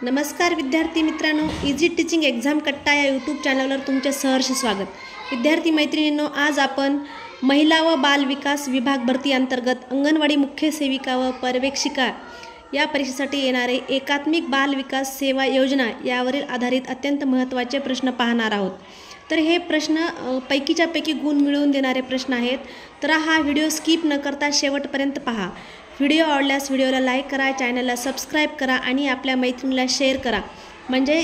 नमस्कार विद्यार्थी मित्रांनो, इझी टीचिंग एक्झाम कट्टा या यूट्यूब चॅनलवर तुमचे सहर्ष स्वागत. विद्यार्थी मैत्रिणींनो, आज आपण महिला व बाल विकास विभाग भरती अंतर्गत अंगणवाडी मुख्य सेविका व पर्यवेक्षिका या परीक्षेसाठी येणारे एकात्मिक बाल विकास सेवा योजना यावरील आधारित अत्यंत महत्त्वाचे प्रश्न पाहणार आहोत. तर हे प्रश्न पैकीच्या पैकी गुण मिळवून देणारे प्रश्न आहेत. तर हा व्हिडिओ स्किप न करता शेवटपर्यंत पहा. व्हिडिओ आवडल्यास व्हिडिओला लाईक करा, चॅनलला सबस्क्राईब करा आणि आपल्या मैत्रिणीला शेअर करा, म्हणजे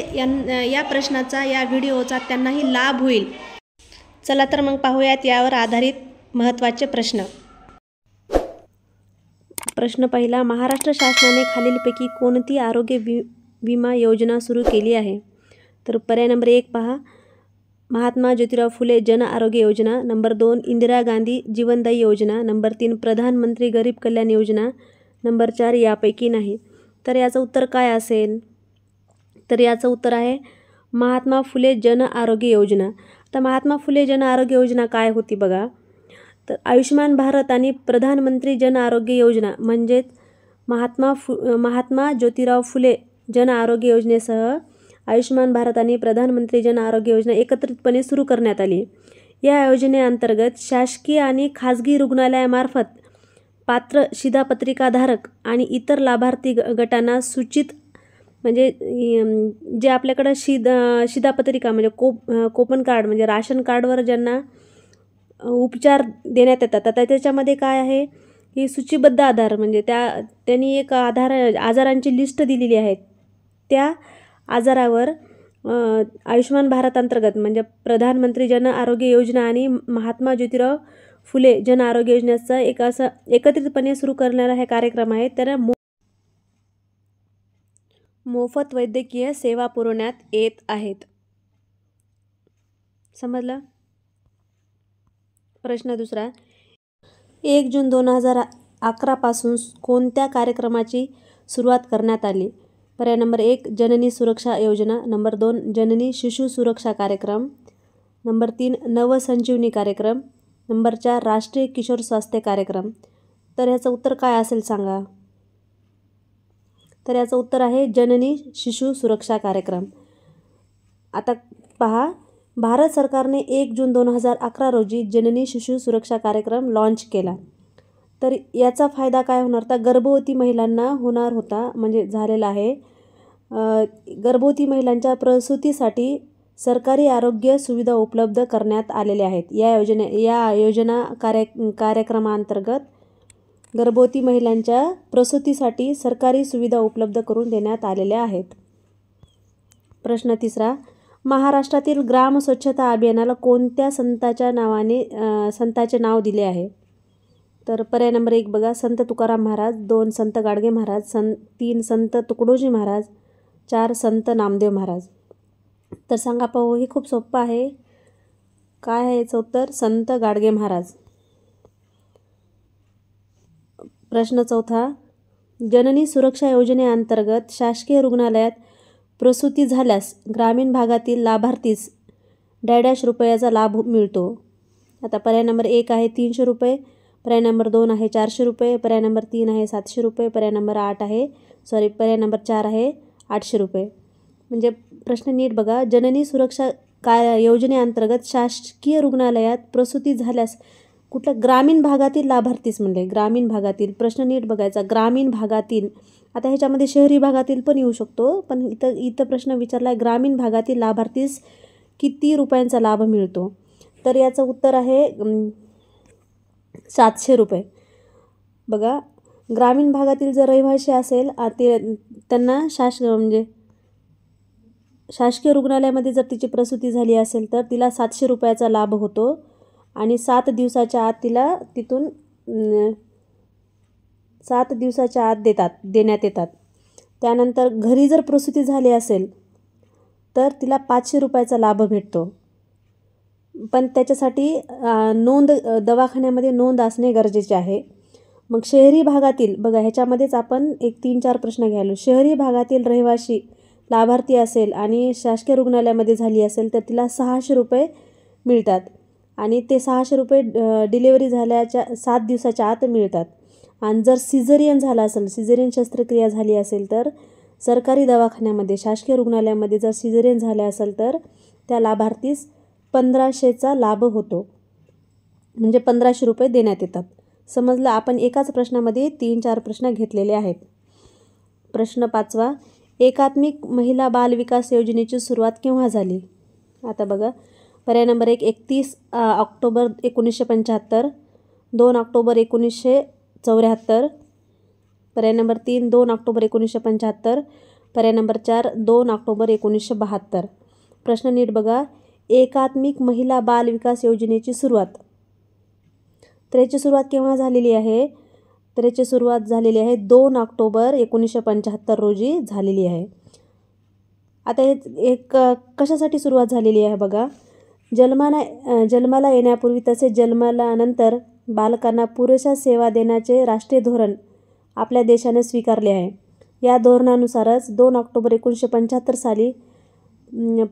या प्रश्नाचा या व्हिडिओचा त्यांनाही लाभ होईल. चला तर मग पाहूयात यावर आधारित महत्त्वाचे प्रश्न. प्रश्न पहिला, महाराष्ट्र शासनाने खालीलपैकी कोणती आरोग्य विमा योजना सुरू केली आहे? तर पर्याय नंबर 1 पहा, महात्मा ज्योतिराव फुले जन आरोग्य योजना. नंबर 2 इंदिरा गांधी जीवनदायी योजना. नंबर 3 प्रधानमंत्री गरीब कल्याण योजना. नंबर 4 यापैकी नाही. तर याचं उत्तर काय असेल? तर याचं उत्तर आहे महात्मा फुले जन आरोग्य योजना. तर महात्मा फुले जन आरोग्य योजना काय होती बघा. तर आयुष्यमान भारत आणि प्रधानमंत्री जन आरोग्य योजना म्हणजेच महात्मा ज्योतिराव फुले जन आरोग्य योजनेसह आयुष्यमान भारत आणि प्रधानमंत्री जन आरोग्य योजना एकत्रितपणे सुरू करण्यात आली. या योजनेअंतर्गत शासकीय आणि खाजगी रुग्णालयामार्फत पात्र शिधापत्रिकाधारक आणि इतर लाभार्थी गटांना सूचित म्हणजे जे आपल्याकडं शिधापत्रिका म्हणजे कोपन कार्ड म्हणजे राशन कार्डवर ज्यांना उपचार देण्यात येतात, तर त्याच्यामध्ये काय आहे ही सूचीबद्ध आधार म्हणजे त्यांनी एक आजारांची लिस्ट दिलेली आहे. त्या आजारावर आयुष्यमान भारत अंतर्गत म्हणजे प्रधानमंत्री जन आरोग्य योजना आणि महात्मा ज्योतिराव फुले जन आरोग्य योजनेचा एक असं एकत्रितपणे सुरू करणारा हे कार्यक्रम आहे. तर मोफत वैद्यकीय सेवा पुरवण्यात येत आहेत. समजलं? प्रश्न दुसरा, 1 जून 2011 पासून कोणत्या कार्यक्रमाची सुरुवात करण्यात आली? पर्याय नंबर 1 जननी सुरक्षा योजना. नंबर 2 जननी शिशु सुरक्षा कार्यक्रम. नंबर 3 नवसंजीवनी कार्यक्रम. नंबर 4 राष्ट्रीय किशोर स्वास्थ्य कार्यक्रम. तर याचं उत्तर काय असेल सांगा? तर याचं उत्तर आहे जननी शिशु सुरक्षा कार्यक्रम. आता पहा, भारत सरकारने 1 जून 2011 रोजी जननी शिशु सुरक्षा कार्यक्रम लॉन्च केला. तर याचा फायदा काय होणार होता? गर्भवती महिलांना होणार होता म्हणजे झालेला आहे. गर्भवती महिलांच्या प्रसूतीसाठी सरकारी आरोग्य सुविधा उपलब्ध करण्यात आलेल्या आहेत. या योजना कार्यक्रमांतर्गत गर्भवती महिलांच्या प्रसूतीसाठी सरकारी सुविधा उपलब्ध करून देण्यात आलेल्या आहेत. प्रश्न तिसरा, महाराष्ट्रातील ग्राम स्वच्छता अभियानाला कोणत्या संताचे नाव दिले आहे? तर पर्याय नंबर 1 बघा, संत तुकाराम महाराज. 2 संत गाडगे महाराज. 3 संत तुकडोजी महाराज. 4 संत नामदेव महाराज. तर सांगा पाहू, हे खूप सोपं आहे. काय आहे याचं उत्तर? संत गाडगे महाराज. प्रश्न चौथा, जननी सुरक्षा योजनेअंतर्गत शासकीय रुग्णालयात प्रसूती झाल्यास ग्रामीण भागातील लाभार्थीस ₹1.5 लाभ मिळतो. आता पर्याय नंबर 1 आहे 300 रुपये. पर्याय नंबर 2 आहे 400 रुपये. पर्याय नंबर 3 आहे 700 रुपये. पर्याय नंबर 4 आहे 800 रुपये. म्हणजे प्रश्न नीट बघा. जननी सुरक्षा योजनेअंतर्गत शासकीय रुग्णालयात प्रसूती झाल्यास कुठल्या ग्रामीण भागातील लाभार्थीस म्हणले. ग्रामीण भागातील प्रश्न नीट बघायचा. ग्रामीण भागातील, आता ह्याच्यामध्ये शहरी भागातील पण येऊ शकतो, पण इथं प्रश्न विचारला आहे ग्रामीण भागातील लाभार्थीस किती रुपयांचा लाभ मिळतो? तर याचं उत्तर आहे 700 रुपये. बघा, ग्रामीण भागातील जर रहिवासी असेल त्यांना शासकीय रुग्णालयामध्ये जर तिची प्रसूती झाली असेल तर तिला 700 रुपयाचा लाभ होतो आणि 7 दिवसाच्या आत तिला तिथून 7 दिवसाच्या आत देण्यात येतात. त्यानंतर घरी जर प्रसूती झाली असेल तर तिला 500 रुपयाचा लाभ भेटतो. पण त्याच्यासाठी दवाखान्यामध्ये नोंद असणे गरजेचे आहे. मग शहरी भागातील बघा, ह्याच्यामध्येच आपण एक 3-4 प्रश्न घ्यायलो. शहरी भागातील रहिवासी लाभार्थी असेल आणि शासकीय रुग्णालयामध्ये झाली असेल तर तिला 600 रुपये मिळतात आणि ते 600 रुपये डिलिव्हरी झाल्याच्या 7 दिवसाच्या आत मिळतात. आणि जर सिझेरियन झालं असेल, सिझेरियन शस्त्रक्रिया झाली असेल तर सरकारी दवाखान्यामध्ये शासकीय रुग्णालयामध्ये जर सिझेरियन झाले असेल तर त्या लाभार्थीस 1500चा लाभ होतो, म्हणजे 1500 रुपये देण्यात येतात. समजलं. आपण एकाच प्रश्नामध्ये 3-4 प्रश्न घेतलेले आहेत. प्रश्न 5वा, एकात्मिक महिला बाल विकास योजनेची सुरुवात केव्हा झाली? आता बघा, पर्याय नंबर 1 31 ऑक्टोबर 1975, 2 ऑक्टोबर 1974, पर्याय नंबर 3 2 ऑक्टोबर 1975, पर्याय नंबर 4 2 ऑक्टोबर 1972. प्रश्न नीट बघा. एकात्मिक महिला बाल विकास योजनेची सुरुवात, तर याची सुरुवात केव्हा झालेली आहे? तर याची सुरुवात झालेली आहे 2 ऑक्टोबर 1975 रोजी झालेली आहे. आता हे कशासाठी सुरुवात झालेली आहे बघा. जन्माला येण्यापूर्वी तसेच जन्मालानंतर बालकांना पुरेशा सेवा देण्याचे राष्ट्रीय धोरण आपल्या देशाने स्वीकारले आहे. या धोरणानुसारच 2 ऑक्टोबर 1975 साली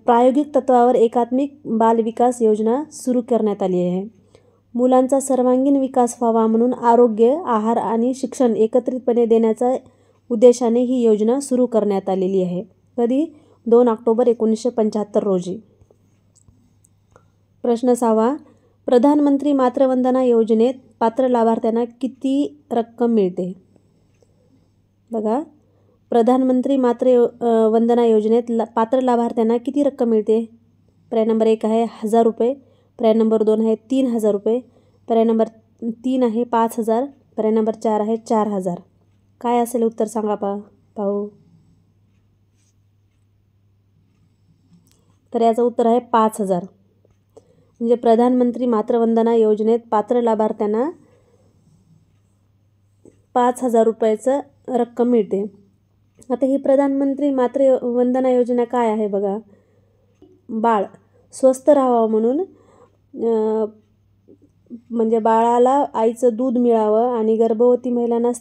प्रायोगिक तत्त्वावर एकात्मिक बाल विकास योजना सुरू करण्यात आली आहे. मुलांचा सर्वांगीण विकास व्हावा म्हणून आरोग्य, आहार आणि शिक्षण एकत्रितपणे देण्याच्या उद्देशाने ही योजना सुरू करण्यात आलेली आहे. कधी? 2 ऑक्टोबर 1975 रोजी. प्रश्न 6वा, प्रधानमंत्री मातृवंदना योजनेत पात्र लाभार्थ्यांना किती रक्कम मिळते? बघा, प्रधानमंत्री वंदना योजनेत पात्र लाभार्थ्यांना किती रक्कम मिळते? पर्याय नंबर 1 आहे 1000 रुपये, पर्याय नंबर 2 आहे 3000 रुपये, पर्याय नंबर 3 आहे 5000, पर्याय नंबर 4 आहे 4000. काय असेल उत्तर सांगा पाहू. तर याचं उत्तर आहे 5000. म्हणजे प्रधानमंत्री मातृवंदना योजनेत पात्र लाभार्थ्यांना 5000 रुपयाचं रक्कम मिळते. आता ही प्रधानमंत्री मातृवंदना योजना काय आहे बघा. बाळ स्वस्थ राहावं म्हणून, म्हणजे बाळाला आईचं दूध मिळावं आणि गर्भवती महिलांना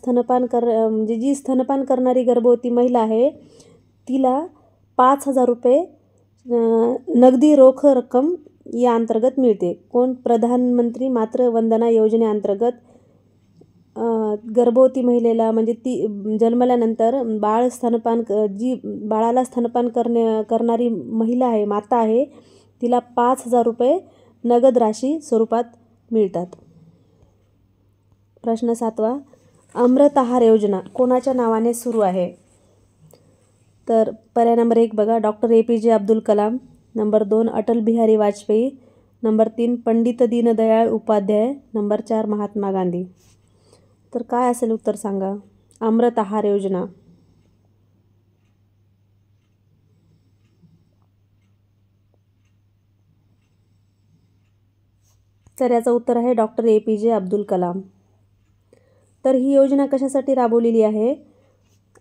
म्हणजे जी स्तनपान करणारी गर्भवती महिला आहे तिला 5000 रुपये नगदी रोख रक्कम या अंतर्गत मिळते. कोण? प्रधानमंत्री मातृवंदना योजनेअंतर्गत गर्भवती महिलेला, म्हणजे ती जन्मल्यानंतर जी बाळाला स्तनपान करणारी महिला आहे, माता आहे, तिला 5000 रुपये नगद राशी स्वरूपात मिळतात. प्रश्न 7वा, अमृत आहार योजना कोणाच्या नावाने सुरू आहे? तर पर्याय नंबर 1 बघा, doctor APJ Abdul Kalam, number 2 Atal Bihari Vajpayee, number 3 Pandit Deendayal Upadhyay, number 4 Mahatma Gandhi. तर काय असेल उत्तर सांगा. अमृत आहार योजना. तर याचं उत्तर आहे डॉक्टर APJ अब्दुल कलाम. तर ही योजना कशासाठी राबवलेली आहे?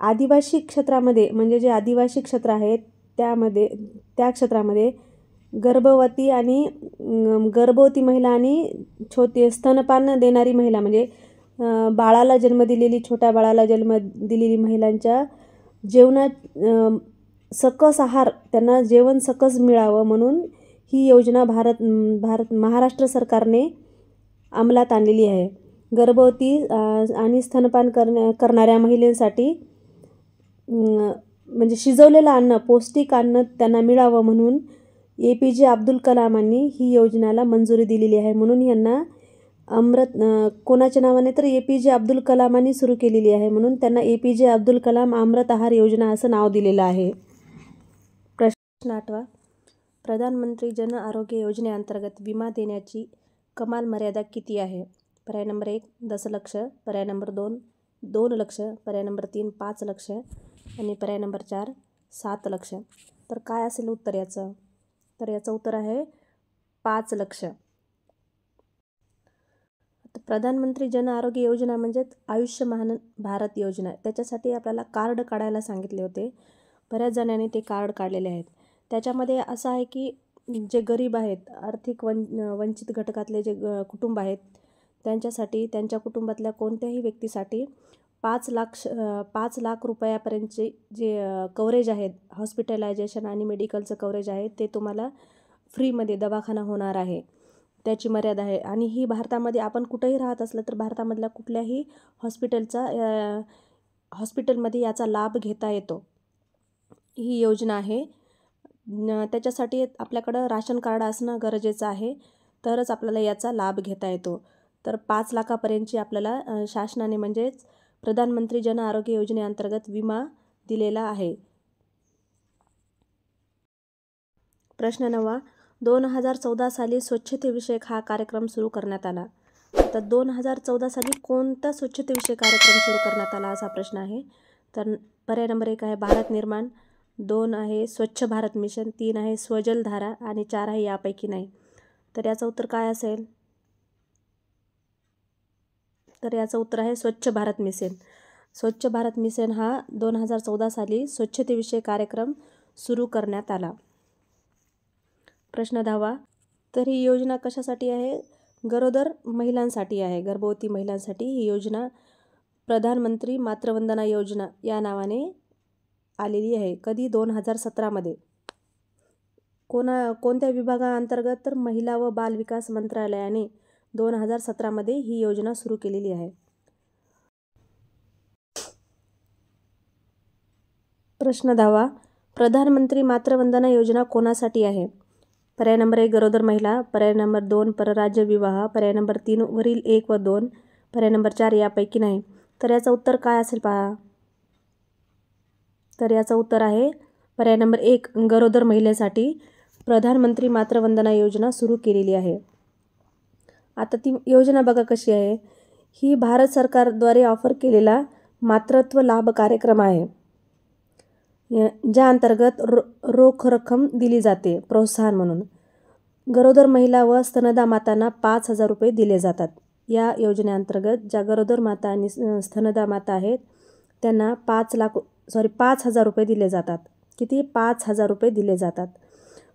आदिवासी क्षेत्रामध्ये, म्हणजे जे आदिवासी क्षेत्र आहेत त्या क्षेत्रामध्ये गर्भवती महिला आणि स्तनपान देणारी महिला, म्हणजे छोट्या बाळाला जन्म दिलेली महिलांच्या सकस आहार, त्यांना जेवण सकस मिळावं म्हणून ही योजना महाराष्ट्र सरकारने अंमलात आणलेली आहे. गर्भवती आणि स्तनपान करणाऱ्या महिलांसाठी म्हणजे शिजवलेलं अन्न, पौष्टिक अन्न त्यांना मिळावं म्हणून APJ अब्दुल कलामांनी ही योजनेला मंजुरी दिलेली आहे. म्हणून यांना कोणाच्या नावाने? तर APJ अब्दुल कलामांनी सुरू केलेली आहे, म्हणून त्यांना APJ अब्दुल कलाम अमृत आहार योजना असं नाव दिलेलं आहे. प्रश्न 8वा, प्रधानमंत्री जन आरोग्य योजनेअंतर्गत विमा देण्याची कमाल मर्यादा किती आहे? पर्याय नंबर 1 दशलक्ष, पर्याय नंबर 2 2 लक्ष, पर्याय नंबर 3 5 लक्ष आणि पर्याय नंबर 4 7 लक्ष. तर काय असेल उत्तर याचं? तर याचं उत्तर आहे 5 लक्ष. प्रधानमंत्री जन आरोग्य योजना म्हणजेच आयुष्यमान भारत योजना. त्याच्यासाठी आपल्याला कार्ड काढायला सांगितले होते. बऱ्याच जणांनी ते कार्ड काढलेले आहेत. त्याच्यामध्ये असं आहे की जे गरीब आहेत, आर्थिक वंचित घटकातले जे कुटुंब आहेत, त्यांच्यासाठी, त्यांच्या कुटुंबातल्या कोणत्याही व्यक्तीसाठी 5 लाख रुपयापर्यंतचे जे कव्हरेज आहेत, हॉस्पिटलायझेशन आणि मेडिकलचं कव्हरेज आहे, ते तुम्हाला फ्रीमध्ये दवाखाना होणार आहे. त्याची मर्यादा आहे. आणि ही भारतामध्ये आपण कुठेही राहत असलं तर भारतामधल्या कुठल्याही हॉस्पिटलमध्ये याचा लाभ घेता येतो. ही योजना आहे. त्याच्यासाठी आपल्याकडं राशन कार्ड असणं गरजेचं आहे, तरच आपल्याला याचा लाभ घेता येतो. तर 5 लाखापर्यंतची आपल्याला शासनाने म्हणजेच प्रधानमंत्री जन आरोग्य योजनेअंतर्गत विमा दिलेला आहे. प्रश्न 9. 2014 साली स्वच्छतेविषयक हा कार्यक्रम सुरू करण्यात आला. तर 2014 साली कोणता स्वच्छतेविषयक कार्यक्रम सुरू करण्यात आला असा प्रश्न आहे. तर पर्याय नंबर 1 आहे भारत निर्माण, 2 आहे स्वच्छ भारत मिशन, 3 आहे स्वजलधारा आणि 4 आहे यापैकी नाही. तर याचं उत्तर काय असेल? तर याचं उत्तर आहे स्वच्छ भारत मिशन. स्वच्छ भारत मिशन हा 2014 साली स्वच्छतेविषयी कार्यक्रम सुरू करण्यात आला. प्रश्न 10. तर ही योजना कशासाठी आहे? गरोदर महिलांसाठी आहे. गर्भवती महिलांसाठी ही योजना प्रधानमंत्री मातृवंदना योजना या नावाने आलेली आहे. कधी? 2017मध्ये. कोणत्या विभागाअंतर्गत? तर महिला व बाल विकास मंत्रालयाने 2017मध्ये ही योजना सुरू केलेली आहे. प्रश्न 10. प्रधानमंत्री मातृवंदना योजना कोणासाठी आहे? पर्याय नंबर 1 गरोदर महिला, पर्याय नंबर 2 परराज्य विवाह, पर्याय नंबर 3 वरील 1 व 2, पर्याय नंबर 4 यापैकी नाही. तर याचं उत्तर काय असेल पहा. तर याचं उत्तर आहे पर्याय नंबर 1 गरोदर महिलेसाठी प्रधानमंत्री मातृवंदना योजना सुरू केलेली आहे. आता ती योजना बघा कशी आहे. ही भारत सरकारद्वारे ऑफर केलेला मातृत्व लाभ कार्यक्रम आहे, ज्या अंतर्गत रोख रक्कम दिली जाते प्रोत्साहन म्हणून. गरोदर महिला व स्तनदा मातांना 5,000 रुपये दिले जातात. या योजनेअंतर्गत ज्या गरोदर माता आणि स्तनदा माता आहेत त्यांना 5,000 रुपये दिले जातात. किती? 5,000 रुपये दिले जातात.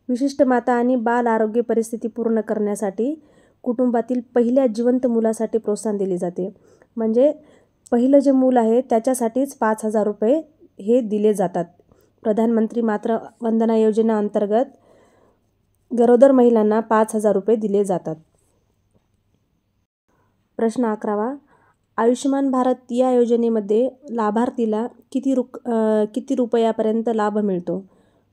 विशिष्ट माता आणि बाल आरोग्य परिस्थिती पूर्ण करण्यासाठी कुटुंबातील पहिल्या जिवंत मुलासाठी प्रोत्साहन दिले जाते. म्हणजे पहिलं जे मूल आहे त्याच्यासाठीच 5,000 रुपये हे दिले जातात. प्रधानमंत्री मातृवंदना योजनेअंतर्गत गरोदर महिलांना 5,000 रुपये दिले जातात. प्रश्न 11. आयुष्यमान भारत या योजनेमध्ये लाभार्थीला किती रुपयापर्यंत लाभ मिळतो?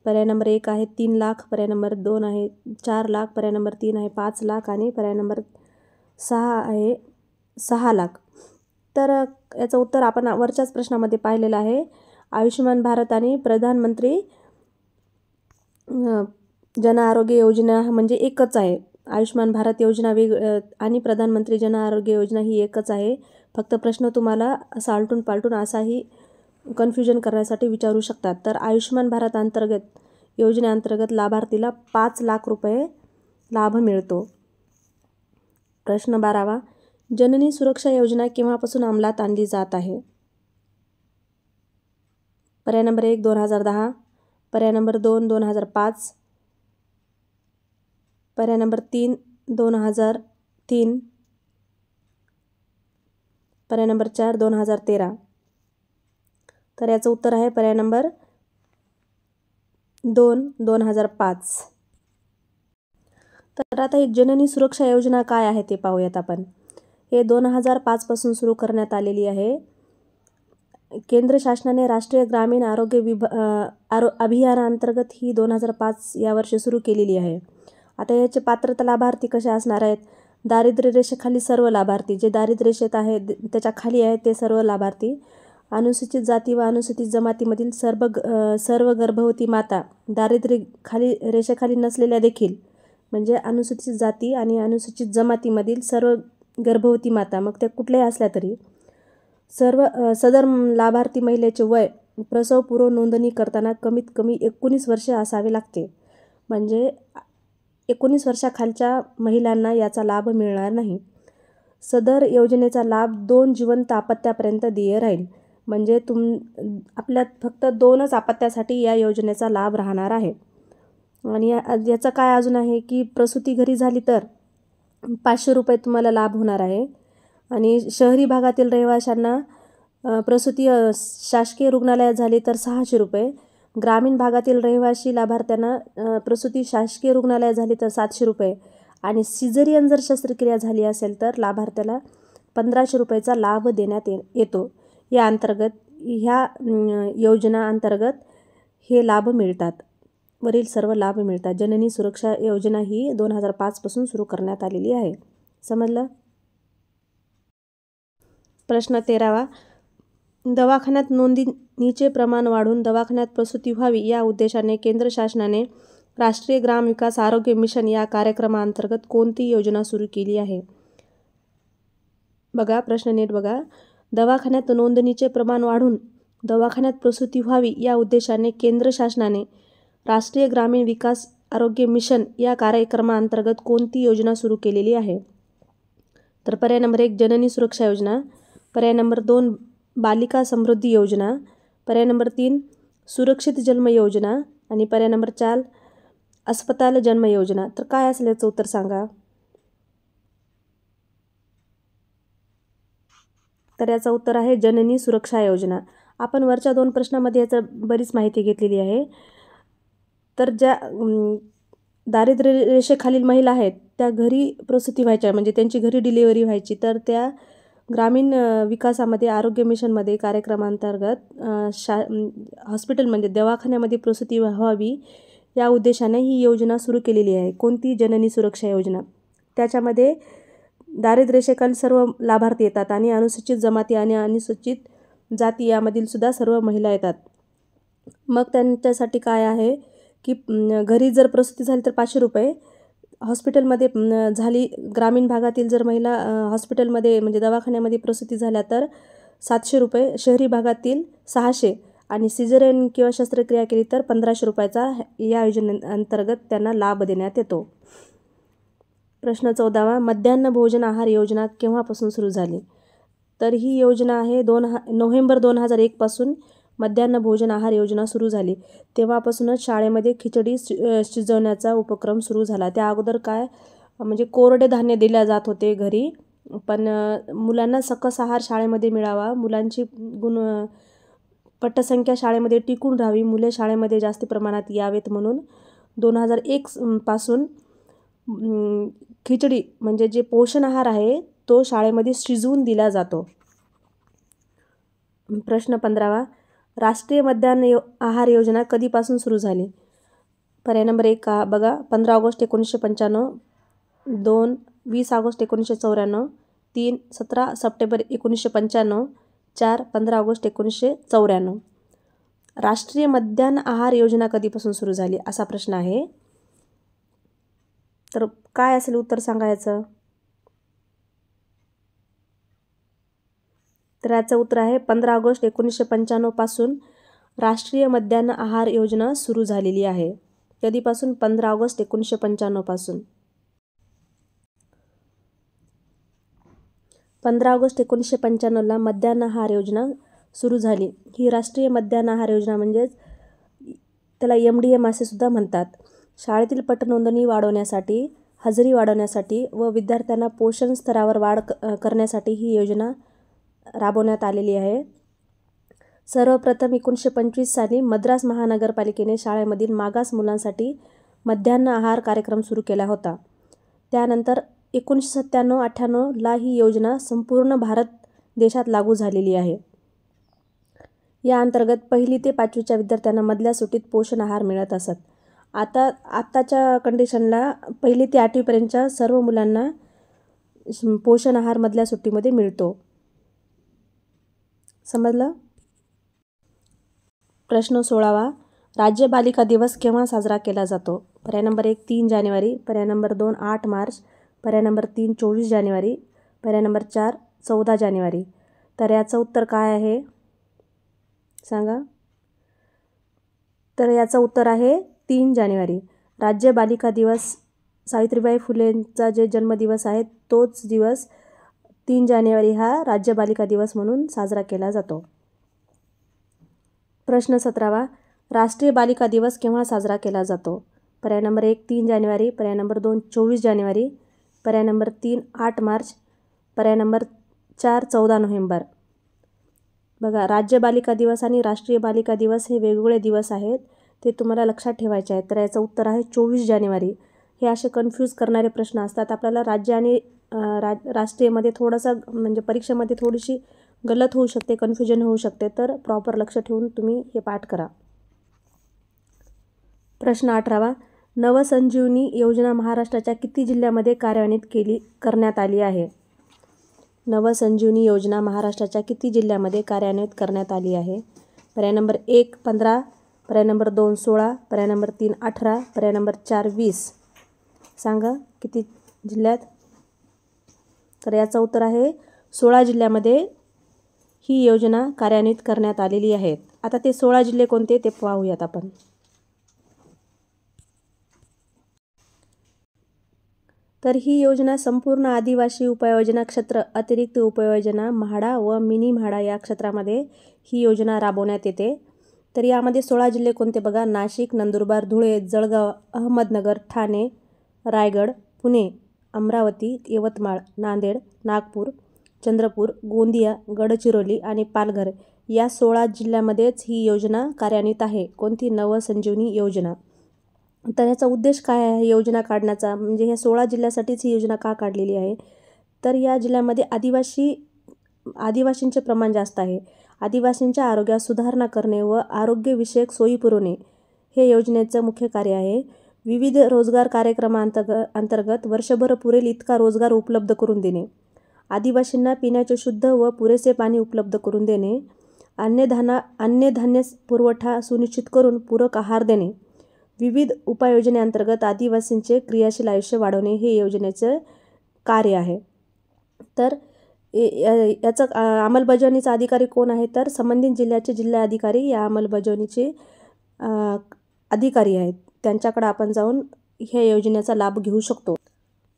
पर्याय नंबर 1 आहे 3 लाख, पर्याय नंबर 2 आहे 4 लाख, पर्याय नंबर 3 आहे 5 लाख आणि पर्याय नंबर 6 आहे 6 लाख. तर याचं उत्तर आपण वरच्याच प्रश्नामध्ये पाहिलेलं आहे. आयुष्यमान भारत आणि प्रधानमंत्री जन आरोग्य योजना म्हणजे एकच आहे. आयुष्यमान भारत योजना आणि प्रधानमंत्री जन आरोग्य योजना ही एकच आहे. फक्त प्रश्न तुम्हाला असा आलटून पालटून असाही कन्फ्युजन करण्यासाठी विचारू शकतात. तर आयुष्यमान भारत योजनेअंतर्गत लाभार्थीला 5 लाख रुपये लाभ मिळतो. प्रश्न 12. जननी सुरक्षा योजना केव्हापासून अंमलात आणली जात आहे? पर्याय नंबर 1 2010, पर्याय नंबर 2 2005, पर्याय नंबर 3 2003, पर्याय नंबर 4 2013. तर याचं उत्तर आहे पर्याय नंबर 2 2005. तर आता ही जननी सुरक्षा योजना काय आहे ते पाहूयात आपण. हे 2005 पासून सुरू करण्यात आलेली आहे. केंद्र शासनाने राष्ट्रीय ग्रामीण आरोग्य अभियानाअंतर्गत ही 2005 या वर्षी सुरू केलेली आहे. आता याचे पात्रता लाभार्थी कसे असणार आहेत? दारिद्र्य रेषेखाली सर्व लाभार्थी, जे दारिद्र्य रेषेत आहेत त्याच्या खाली आहेत ते सर्व लाभार्थी. अनुसूचित जाती व अनुसूचित जमातीमधील सर्व गर्भवती माता, दारिद्र्य रेषेखाली नसलेल्या देखील, म्हणजे अनुसूचित जाती आणि अनुसूचित जमातीमधील सर्व गर्भवती माता, मग त्या कुठल्याही असल्या तरी सदर लाभार्थी महिलेचे वय प्रसवपूर्व नोंदणी करताना कमीत कमी 19 वर्षे असावे लागते. म्हणजे 19 वर्षाखालच्या महिलांना याचा लाभ मिळणार नाही. सदर योजनेचा लाभ 2 जिवंत अपत्यापर्यंत देय राहील. म्हणजे आपल्यात फक्त 2च अपत्यासाठी या योजनेचा लाभ राहणार आहे. आणि याचं काय अजून आहे की प्रसूती घरी झाली तर 500 रुपये तुम्हाला लाभ होणार आहे. आणि शहरी भागातील रहिवाशांना प्रसूती शासकीय रुग्णालयात झाली तर 600 रुपये, ग्रामीण भागातील रहिवासी लाभार्थ्यांना प्रसूती शासकीय रुग्णालयात झाली तर 700 रुपये आणि सिझेरियन जर शस्त्रक्रिया झाली असेल तर लाभार्थ्याला 1500 रुपयाचा लाभ देण्यात येतो. ह्या योजना अंतर्गत हे लाभ मिळतात. वरील सर्व लाभ मिळतात. जननी सुरक्षा योजना ही 2005 पासून सुरू करण्यात आलेली आहे. समजलं? प्रश्न 13वा, दवाखान्यात नोंदणीचे प्रमाण वाढून दवाखान्यात प्रसूती व्हावी या उद्देशाने केंद्र शासनाने राष्ट्रीय ग्राम विकास आरोग्य मिशन या कार्यक्रमाअंतर्गत कोणती योजना सुरू केली आहे? बघा, प्रश्न नीट बघा. दवाखान्यात नोंदणीचे प्रमाण वाढून दवाखान्यात प्रसूती व्हावी या उद्देशाने केंद्र शासनाने राष्ट्रीय ग्रामीण विकास आरोग्य मिशन या कार्यक्रमाअंतर्गत कोणती योजना सुरू केलेली आहे? तर पर्याय नंबर 1 जननी सुरक्षा योजना, पर्याय नंबर 2 बालिका समृद्धी योजना, पर्याय नंबर 3 सुरक्षित जन्म योजना आणि पर्याय नंबर 4 अस्पताल जन्म योजना. तर काय असेल याचं उत्तर सांगा. तर याचं उत्तर आहे जननी सुरक्षा योजना. आपण वरच्या 2 प्रश्नामध्ये याचं बरीच माहिती घेतलेली आहे. तर ज्या दारिद्र्य रेषेखालील महिला आहेत त्या घरी प्रसूती व्हायच्या, म्हणजे त्यांची घरी डिलिव्हरी व्हायची, तर त्या ग्रामीण विकासामध्ये आरोग्य मिशनमध्ये कार्यक्रमांतर्गत हॉस्पिटल म्हणजे दवाखान्यामध्ये प्रसूती व्हावी या उद्देशाने ही योजना सुरू केलेली आहे. कोणती? जननी सुरक्षा योजना. त्याच्यामध्ये दारिद्र्य रेषेखालील सर्व लाभार्थी येतात आणि अनुसूचित जमाती आणि अनुसूचित जाती यामधील सुद्धा सर्व महिला येतात. मग त्यांच्यासाठी काय आहे की घरी जर प्रसूती झाली तर 500 रुपये, हॉस्पिटलमध्ये झाली, ग्रामीण भागातील जर महिला हॉस्पिटलमध्ये म्हणजे दवाखान्यामध्ये प्रसूती झाल्या तर 700 रुपये, शहरी भागातील 600 आणि सिझेरियन किंवा शस्त्रक्रिया केली तर 1500 रुपयाचा या योजनेअंतर्गत त्यांना लाभ देण्यात येतो. प्रश्न 14वा, मध्यान्ह भोजन आहार योजना केव्हापासून सुरू झाली? तर ही योजना आहे नोव्हेंबर 2001 पासून मध्यान्ह भोजन आहार योजना सुरू झाली. तेव्हापासूनच शाळेमध्ये खिचडी शिजवण्याचा उपक्रम सुरू झाला. त्या अगोदर काय म्हणजे कोरडे धान्य दिल्या जात होते घरी, पण मुलांना सकस आहार शाळेमध्ये मिळावा, मुलांची पटसंख्या शाळेमध्ये टिकून राहावी, मुले शाळेमध्ये जास्त प्रमाणात यावेत म्हणून 2001 पासून खिचडी म्हणजे जे पोषण आहार आहे तो शाळेमध्ये शिजवून दिला जातो. प्रश्न 15वा, राष्ट्रीय मध्यान्ह आहार योजना कधीपासून सुरू झाली? पर्याय नंबर 1 बघा 15 ऑगस्ट 1995, 2 20 ऑगस्ट 1994, 3 17 सप्टेंबर 1995, 4 15 ऑगस्ट 1994. राष्ट्रीय मध्यान्ह आहार योजना कधीपासून सुरू झाली असा प्रश्न आहे. तर काय असेल उत्तर सांगायचं? तर याचं उत्तर आहे 15 ऑगस्ट 1995 पासून राष्ट्रीय मध्यान्ह आहार योजना सुरू झालेली आहे. कधीपासून? 15 ऑगस्ट 1995 पासून. 15 ऑगस्ट 1995ला मध्यान्ह आहार योजना सुरू झाली. ही राष्ट्रीय मध्यान्ह आहार योजना म्हणजेच त्याला MDM असे सुद्धा म्हणतात. शाळेतील पटनोंदणी वाढवण्यासाठी, हजेरी वाढवण्यासाठी व विद्यार्थ्यांना पोषण स्तरावर वाढ करण्यासाठी ही योजना राबवण्यात आलेली आहे. सर्वप्रथम 1925 साली मद्रास महानगरपालिकेने शाळेमधील मागास मुलांसाठी मध्यान्ह आहार कार्यक्रम सुरू केला होता. त्यानंतर 1997-98ला ही योजना संपूर्ण भारत देशात लागू झालेली आहे. या अंतर्गत 1ली ते 5वीच्या विद्यार्थ्यांना मधल्या सुट्टीत पोषण आहार मिळत असत. आताच्या कंडिशनला 1ली ते 8वीपर्यंतच्या सर्व मुलांना पोषण आहार मधल्या सुट्टीमध्ये मिळतो. समजलं? प्रश्न 16वा, राज्य बालिका दिवस केव्हा साजरा केला जातो? पर्याय नंबर 1 3 जानेवारी, पर्याय नंबर 2 8 मार्च, पर्याय नंबर 3 24 जानेवारी, पर्याय नंबर 4 14 जानेवारी. तर याचं उत्तर काय आहे सांगा? तर याचं उत्तर आहे 3 जानेवारी. राज्य बालिका दिवस सावित्रीबाई फुलेंचा जे जन्मदिवस आहे तोच दिवस 3 जानेवारी हा राज्य बालिका दिवस म्हणून साजरा केला जातो. प्रश्न 17वा, राष्ट्रीय बालिका दिवस केव्हा साजरा केला जातो? पर्याय नंबर 1 3 जानेवारी, पर्याय नंबर 2 24 जानेवारी, पर्याय नंबर 3 8 मार्च, पर्याय नंबर 4 14 नोव्हेंबर. बघा, राज्य बालिका दिवस आणि राष्ट्रीय बालिका दिवस हे वेगवेगळे दिवस आहेत, ते तुम्हाला लक्षात ठेवायचे आहेत. तर याचं उत्तर आहे 24 जानेवारी. हे असे कन्फ्यूज करणारे प्रश्न असतात. आपल्याला राज्य आणि राष्ट्रीयमध्ये थोडंसं म्हणजे परीक्षेमध्ये थोडीशी गलत होऊ शकते, कन्फ्युजन होऊ शकते. तर प्रॉपर लक्ष ठेवून तुम्ही हे पाठ करा. प्रश्न 18वा. नवसंजीवनी योजना महाराष्ट्राच्या किती जिल्ह्यामध्ये करण्यात आली आहे? नवसंजीवनी योजना महाराष्ट्राच्या किती जिल्ह्यामध्ये कार्यान्वित करण्यात आली आहे? पर्याय नंबर 1 15, पर्याय नंबर 2 16, पर्याय नंबर 3 18, पर्याय नंबर 4 20. सांगा किती जिल्ह्यात? तर याचं उत्तर आहे 16 जिल्ह्यामध्ये ही योजना कार्यान्वित करण्यात आलेली आहे. आता ते 16 जिल्हे कोणते ते पाहूयात आपण. तर ही योजना संपूर्ण आदिवासी उपयोजना क्षेत्र, अतिरिक्त उपयोजना म्हाडा व मिनी म्हाडा या क्षेत्रामध्ये ही योजना राबवण्यात येते. तर यामध्ये 16 जिल्हे कोणते बघा? नाशिक, नंदुरबार, धुळे, जळगाव, अहमदनगर, ठाणे, रायगड, पुणे, अमरावती, यवतमाळ, नांदेड, नागपूर, चंद्रपूर, गोंदिया, गडचिरोली आणि पालघर या 16 जिल्ह्यामध्येच ही योजना कार्यान्वित आहे. कोणती? नवसंजीवनी योजना. तर ह्याचा उद्देश काय आहे योजना काढण्याचा? म्हणजे ह्या 16 जिल्ह्यासाठीच ही योजना का काढलेली आहे? तर या जिल्ह्यामध्ये आदिवासींचे प्रमाण जास्त आहे. आदिवासींच्या आरोग्यात सुधारणा करणे व आरोग्यविषयक सोयी पुरवणे हे योजनेचं मुख्य कार्य आहे. विविध रोजगार कार्यक्रमांतर्गत वर्षभर पुरेल इतका रोजगार उपलब्ध करून देणे, आदिवासींना पिण्याचे शुद्ध व पुरेसे पाणी उपलब्ध करून देणे, अन्नधान्य पुरवठा सुनिश्चित करून पूरक आहार देणे, विविध उपाययोजनेअंतर्गत आदिवासींचे क्रियाशील आयुष्य वाढवणे हे योजनेचं कार्य आहे. तर याचं अंमलबजावणीचा अधिकारी कोण आहे? तर संबंधित जिल्ह्याचे जिल्हाधिकारी या अंमलबजावणीचे अधिकारी आहेत. त्यांच्याकडे आपण जाऊन ह्या योजनेचा लाभ घेऊ शकतो.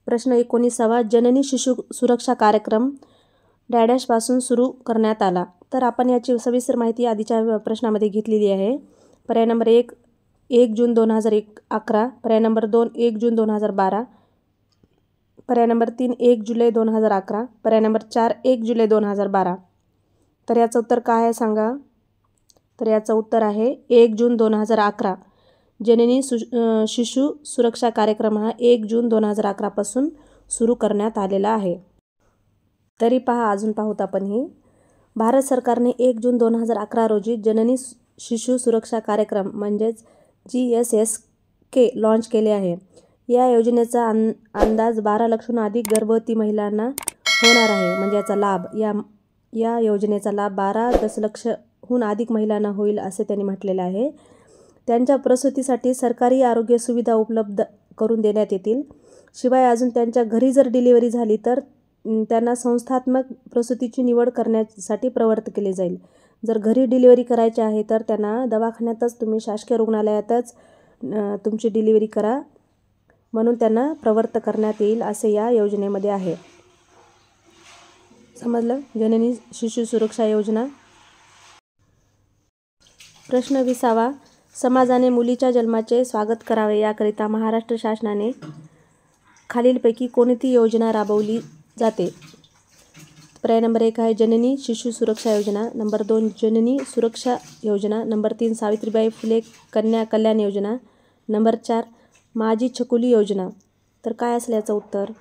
प्रश्न 19वा. जननी शिशु सुरक्षा कार्यक्रम डॅडॅशपासून सुरू करण्यात आला. तर आपण याची सविस्तर माहिती आधीच्या प्रश्नामध्ये घेतलेली आहे. पर्याय नंबर 1 जून 2011, पर्याय नंबर 2 1 जून 2012, पर्याय नंबर 3 1 जुलै 2011, पर्याय नंबर 4 1 जुलै 2012. तर याचं उत्तर काय आहे सांगा? तर याचं उत्तर आहे 1 जून 2011. जननी शिशु सुरक्षा कार्यक्रम हा 1 जून 2011 पासून सुरू करण्यात आलेला आहे. तरी पहा, अजून पाहूत आपण ही. भारत सरकारने 1 जून 2011 रोजी जननी शिशु सुरक्षा कार्यक्रम म्हणजेच GSSK लॉन्च केले आहे. या योजनेचा अंदाज 12 लाखांहून अधिक गर्भवती महिलांना होणार आहे. म्हणजे याचा लाभ या योजनेचा लाभ 12 दशलक्षहून अधिक महिलांना होईल असे त्यांनी म्हटलेले आहे. त्यांच्या प्रसूतीसाठी सरकारी आरोग्य सुविधा उपलब्ध करून देण्यात येतील. शिवाय अजून त्यांच्या घरी जर डिलिव्हरी झाली तर त्यांना संस्थात्मक प्रसूतीची निवड करण्यासाठी प्रवृत्त केले जाईल. जर घरी डिलिव्हरी करायची आहे तर त्यांना दवाखान्यातच, तुम्ही शासकीय रुग्णालयातच तुमची डिलिव्हरी करा म्हणून त्यांना प्रवृत्त करण्यात येईल असे या योजनेमध्ये आहे. समजलं? जननी शिशु सुरक्षा योजना. प्रश्न 20वा. समाजाने मुलीच्या जन्माचे स्वागत करावे याकरिता महाराष्ट्र शासनाने खालीलपैकी कोणती योजना राबवली जाते? पर्याय नंबर 1 आहे जननी शिशु सुरक्षा योजना, नंबर 2 जननी सुरक्षा योजना, नंबर 3 सावित्रीबाई फुले कन्या कल्याण योजना, नंबर 4 माझी छकुली योजना. तर काय असेल याचं उत्तर?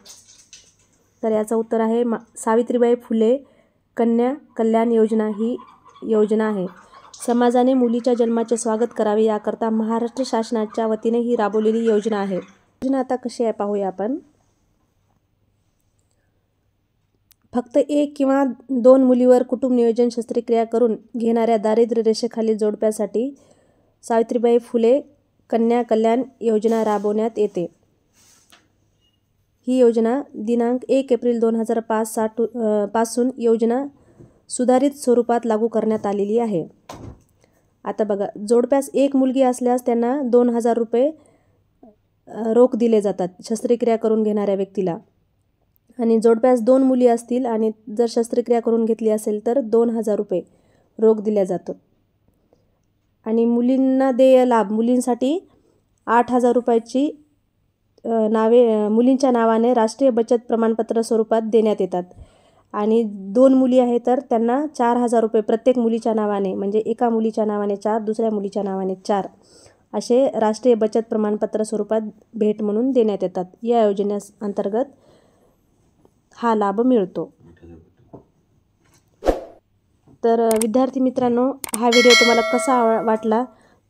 तर याचं उत्तर आहे सावित्रीबाई फुले कन्या कल्याण योजना ही योजना आहे. समाजाने मुलीच्या जन्माचे स्वागत करावे याकरता महाराष्ट्र शासनाच्या वतीने ही राबवलेली योजना आहे. योजना आता कशी आहे पाहूया आपण. फक्त 1 किंवा 2 मुलीवर कुटुंब नियोजन शस्त्रक्रिया करून घेणाऱ्या दारिद्र्य रेषेखालील जोडप्यासाठी सावित्रीबाई फुले कन्या कल्याण योजना राबवण्यात येते. ही योजना दिनांक 1 एप्रिल 2005 पासून योजना सुधारित स्वरूपात लागू करण्यात आलेली आहे. आता बघा, जोडप्यास 1 मुलगी असल्यास त्यांना 2000 रुपये रोख दिले जातात शस्त्रक्रिया करून घेणाऱ्या व्यक्तीला, आणि जोडप्यास 2 मुली असतील आणि जर शस्त्रक्रिया करून घेतली असेल तर 2000 रुपये रोख दिल्या जातो. आणि मुलींना देय लाभ, मुलींसाठी 8000 रुपयाची मुलींच्या नावाने राष्ट्रीय बचत प्रमाणपत्र स्वरूपात देण्यात येतात. आणि 2 मुली आहेत तर त्यांना 4000 रुपये प्रत्येक मुलीच्या नावाने, म्हणजे एका मुलीच्या नावाने 4, दुसऱ्या मुलीच्या नावाने 4 असे राष्ट्रीय बचत प्रमाणपत्र स्वरूपात भेट म्हणून देण्यात येतात. या योजनेअंतर्गत हा लाभ मिळतो. तर विद्यार्थी मित्रांनो, हा व्हिडिओ तुम्हाला कसा वाटला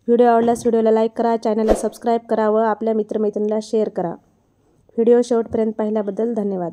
व्हिडिओ आवडल्यास व्हिडिओला लाईक करा, चॅनलला सबस्क्राईब करा व आपल्या मित्रमैत्रिणीला शेअर करा. व्हिडिओ शेवटपर्यंत पाहिल्याबद्दल धन्यवाद.